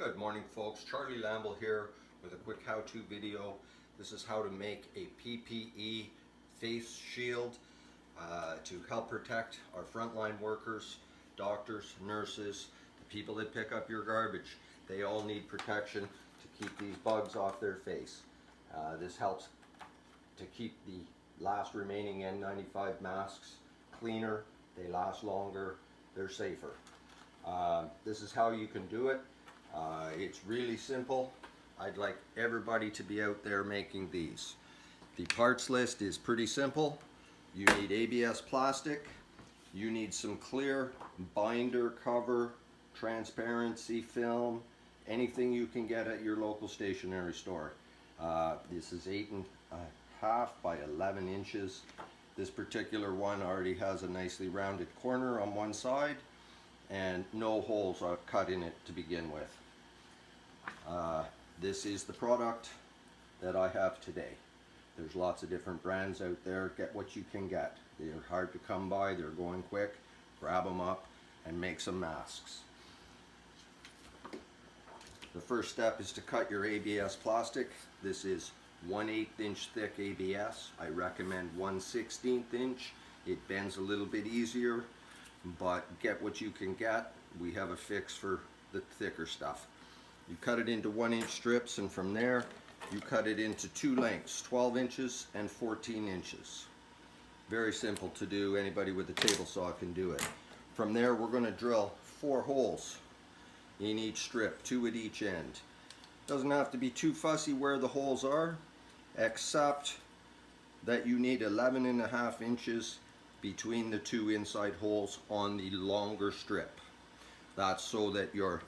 Good morning, folks. Charlie Lamble here with a quick how-to video. This is how to make a PPE face shield to help protect our frontline workers, doctors, nurses, the people that pick up your garbage. They all need protection to keep these bugs off their face. This helps to keep the last remaining N95 masks cleaner, they last longer, they're safer. This is how you can do it. It's really simple. I'd like everybody to be out there making these. The parts list is pretty simple. You need ABS plastic, you need some clear binder cover, transparency film, anything you can get at your local stationery store. This is 8.5 by 11 inches. This particular one already has a nicely rounded corner on one side and no holes are cut in it to begin with. This is the product that I have today. There's lots of different brands out there. Get what you can get. They're hard to come by, they're going quick. Grab them up and make some masks. The first step is to cut your ABS plastic. This is 1/8 inch thick ABS. I recommend 1/16 inch. It bends a little bit easier, but get what you can get. We have a fix for the thicker stuff. You cut it into 1-inch strips, and from there you cut it into two lengths, 12 inches and 14 inches. Very simple to do. Anybody with a table saw can do it. From there we're going to drill 4 holes in each strip, 2 at each end. Doesn't have to be too fussy where the holes are, except that you need 11.5 inches between the 2 inside holes on the longer strip. That's so that your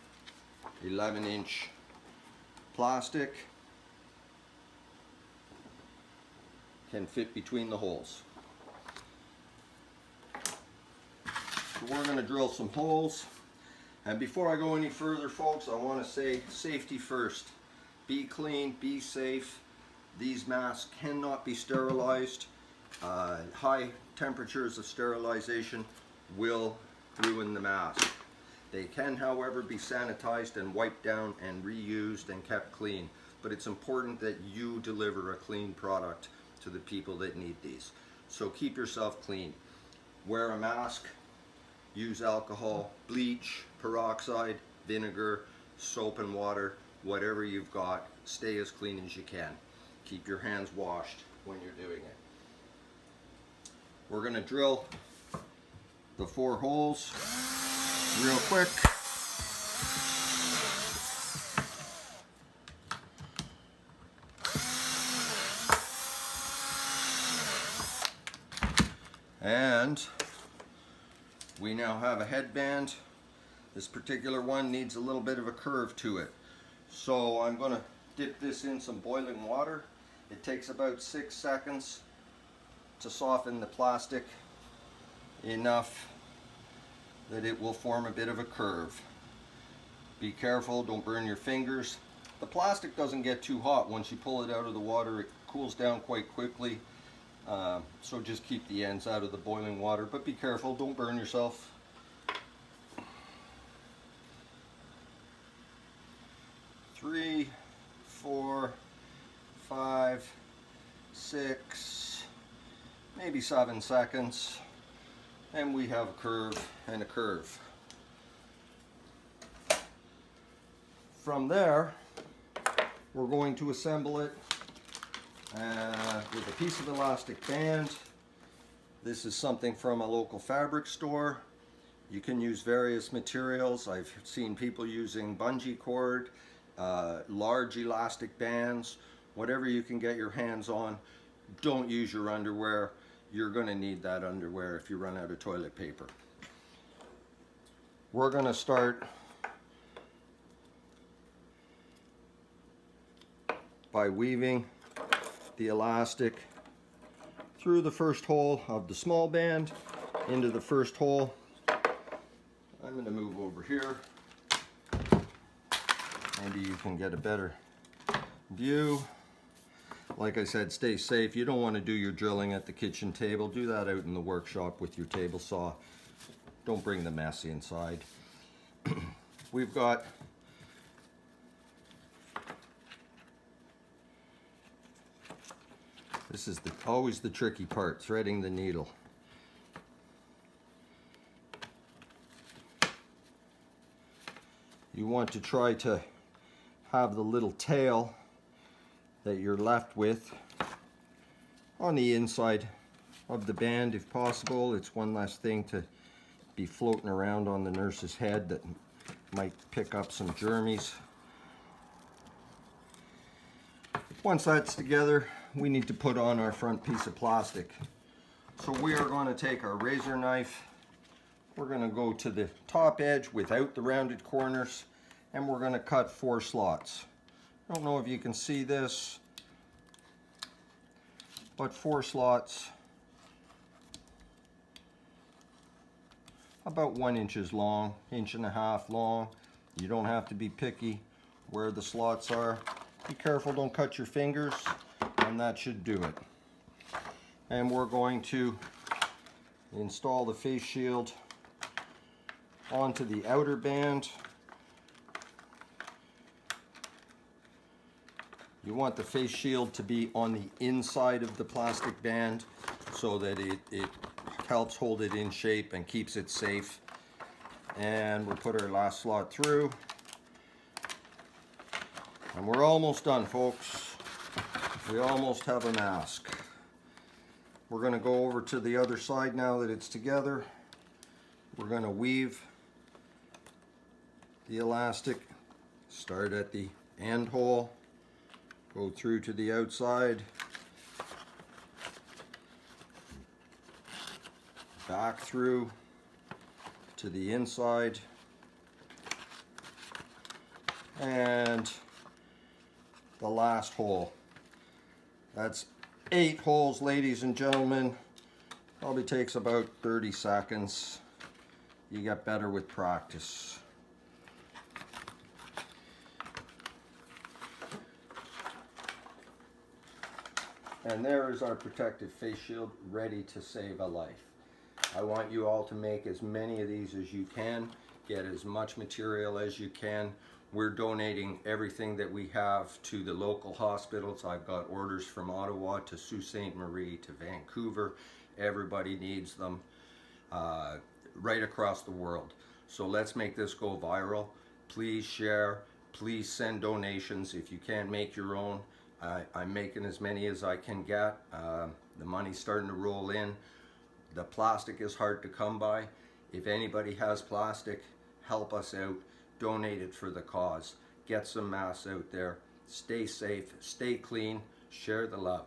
11-inch plastic can fit between the holes. So we're going to drill some holes, and before I go any further, folks, I want to say safety first. Be clean, be safe. These masks cannot be sterilized. High temperatures of sterilization will ruin the mask. They can, however, be sanitized and wiped down and reused and kept clean. But it's important that you deliver a clean product to the people that need these. So keep yourself clean. Wear a mask, use alcohol, bleach, peroxide, vinegar, soap and water, whatever you've got. Stay as clean as you can. Keep your hands washed when you're doing it. We're going to drill the 4 holes real quick. And we now have a headband. This particular one needs a little bit of a curve to it. So I'm going to dip this in some boiling water. It takes about 6 seconds to soften the plastic enough that it will form a bit of a curve. Be careful, don't burn your fingers. The plastic doesn't get too hot once you pull it out of the water. It cools down quite quickly. So just keep the ends out of the boiling water, but be careful, don't burn yourself. Three, 4, 5, 6, maybe 7 seconds. And we have a curve and a curve. From there, we're going to assemble it with a piece of elastic band. This is something from a local fabric store. You can use various materials. I've seen people using bungee cord, large elastic bands, whatever you can get your hands on. Don't use your underwear. You're going to need that underwear if you run out of toilet paper. We're going to start by weaving the elastic through the first hole of the small band into the first hole. I'm going to move over here. Maybe you can get a better view. Like I said, stay safe. You don't want to do your drilling at the kitchen table. Do that out in the workshop with your table saw. Don't bring the mess inside. We've got This is always the tricky part, threading the needle. You want to try to have the little tail that you're left with on the inside of the band if possible. It's one less thing to be floating around on the nurse's head that might pick up some germies. Once that's together, we need to put on our front piece of plastic. So we are going to take our razor knife, we're going to go to the top edge without the rounded corners, and we're going to cut 4 slots. I don't know if you can see this, but 4 slots, about 1 inch long, 1.5 inches long. You don't have to be picky where the slots are. Be careful, don't cut your fingers, and that should do it. And we're going to install the face shield onto the outer band. You want the face shield to be on the inside of the plastic band so that it helps hold it in shape and keeps it safe. And we'll put our last slot through. And we're almost done, folks. We almost have a mask. We're going to go over to the other side now that it's together. We're going to weave the elastic, start at the end hole, go through to the outside, back through to the inside, and the last hole. That's 8 holes, ladies and gentlemen. Probably takes about 30 seconds. You get better with practice. And there is our protective face shield, ready to save a life. I want you all to make as many of these as you can, get as much material as you can. We're donating everything that we have to the local hospitals. I've got orders from Ottawa to Sault Ste. Marie to Vancouver. Everybody needs them right across the world. So let's make this go viral. Please share, please send donations. If you can't make your own, I'm making as many as I can get. The money's starting to roll in. The plastic is hard to come by. If anybody has plastic, help us out. Donate it for the cause. Get some masks out there. Stay safe, stay clean, share the love.